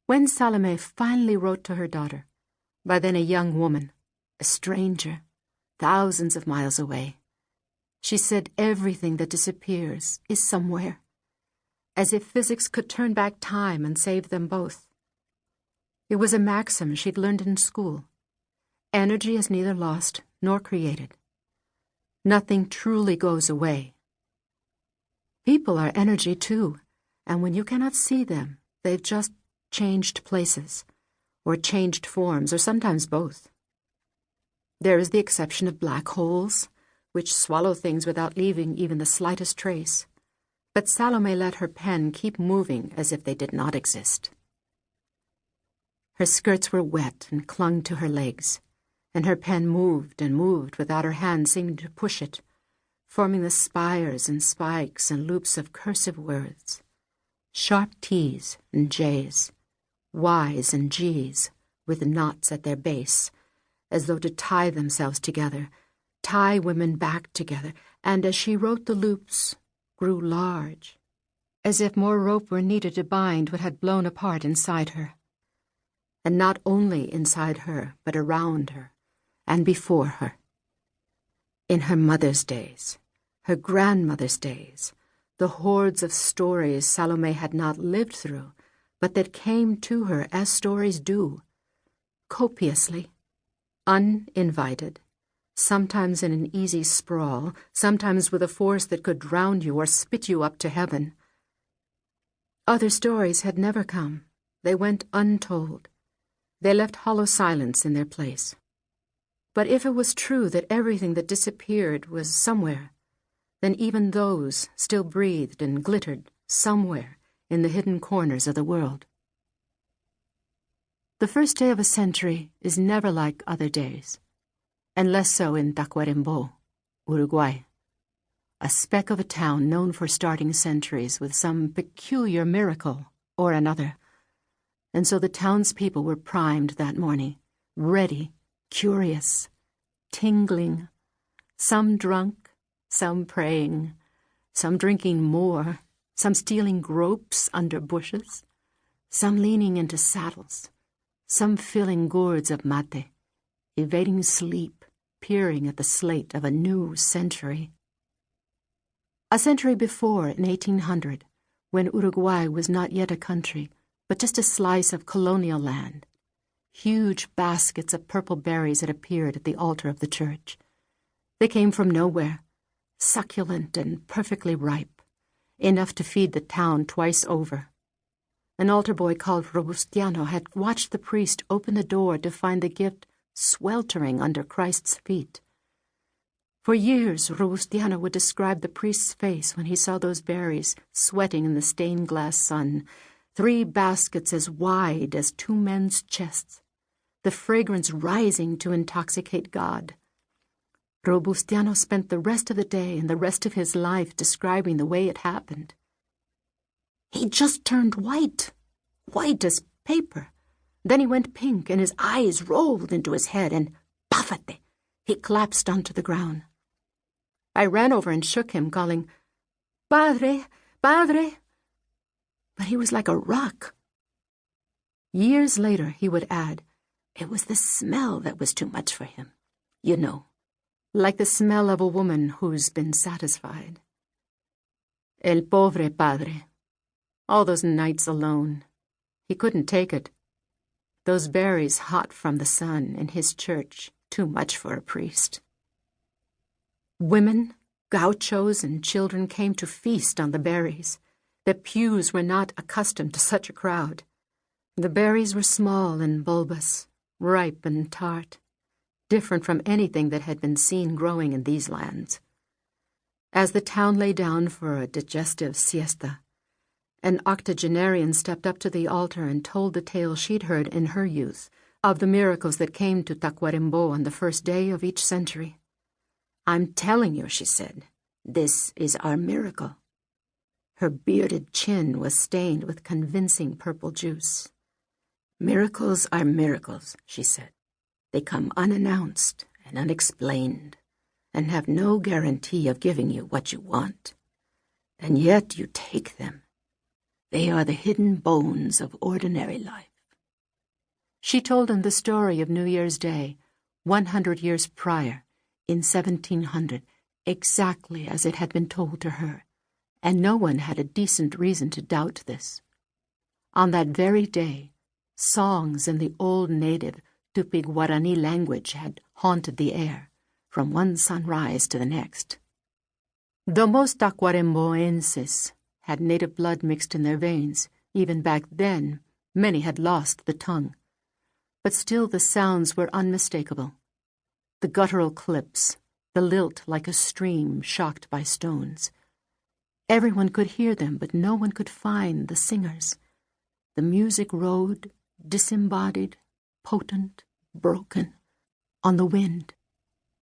When Salomé finally wrote to her daughter, by then a young woman, a stranger, thousands of miles away, she said everything that disappears is somewhere, as if physics could turn back time and save them both. It was a maxim she'd learned in school. Energy is neither lost nor created. Nothing truly goes away. People are energy too, and when you cannot see them, they've just changed places, or changed forms, or sometimes both. There is the exception of black holes, which swallow things without leaving even the slightest trace. But Salomé let her pen keep moving as if they did not exist. Her skirts were wet and clung to her legs, and her pen moved and moved without her hand seeming to push it, forming the spires and spikes and loops of cursive words, sharp T's and J's, Y's and G's, with knots at their base, as though to tie themselves together, tie women back together, and as she wrote the loops, grew large, as if more rope were needed to bind what had blown apart inside her. And not only inside her, but around her, and before her. In her mother's days, her grandmother's days, the hordes of stories Salomé had not lived through, but that came to her as stories do, copiously, uninvited, sometimes in an easy sprawl, sometimes with a force that could drown you or spit you up to heaven. Other stories had never come. They went untold. They left hollow silence in their place. But if it was true that everything that disappeared was somewhere, then even those still breathed and glittered somewhere in the hidden corners of the world. The first day of a century is never like other days, and less so in Tacuarembó, Uruguay, a speck of a town known for starting centuries with some peculiar miracle or another. And so the townspeople were primed that morning, ready, curious, tingling, some drunk, some praying, some drinking more, some stealing gropes under bushes, some leaning into saddles, some filling gourds of mate, evading sleep, peering at the slate of a new century. A century before, in 1800, when Uruguay was not yet a country, but just a slice of colonial land, huge baskets of purple berries had appeared at the altar of the church. They came from nowhere, succulent and perfectly ripe, enough to feed the town twice over. An altar boy called Robustiano had watched the priest open the door to find the gift sweltering under Christ's feet. For years, Robustiano would describe the priest's face when he saw those berries sweating in the stained glass sun, 3 baskets as wide as 2 men's chests, the fragrance rising to intoxicate God. Robustiano spent the rest of the day and the rest of his life describing the way it happened. He just turned white as paper. Then he went pink, and his eyes rolled into his head, and pafate, he collapsed onto the ground. I ran over and shook him, calling, "Padre, Padre!" But he was like a rock. Years later, he would add, it was the smell that was too much for him. You know, like the smell of a woman who's been satisfied. El pobre padre. All those nights alone. He couldn't take it. Those berries hot from the sun in his church, too much for a priest. Women, gauchos, and children came to feast on the berries. The pews were not accustomed to such a crowd. The berries were small and bulbous, ripe and tart, different from anything that had been seen growing in these lands. As the town lay down for a digestive siesta, an octogenarian stepped up to the altar and told the tale she'd heard in her youth of the miracles that came to Tacuarembó on the first day of each century. "I'm telling you," she said, "this is our miracle." Her bearded chin was stained with convincing purple juice. "Miracles are miracles," she said. "They come unannounced and unexplained, and have no guarantee of giving you what you want. And yet you take them. They are the hidden bones of ordinary life. She told him the story of New Year's Day, 100 years prior, in 1700, exactly as it had been told to her, and no one had a decent reason to doubt this. On that very day, songs in the old native Tupi-Guarani language had haunted the air, from one sunrise to the next. Though most Tacuarembóenses had native blood mixed in their veins, even back then many had lost the tongue. But still the sounds were unmistakable. The guttural clips, the lilt like a stream shocked by stones. Everyone could hear them, but no one could find the singers. The music rode, disembodied, potent, broken, on the wind.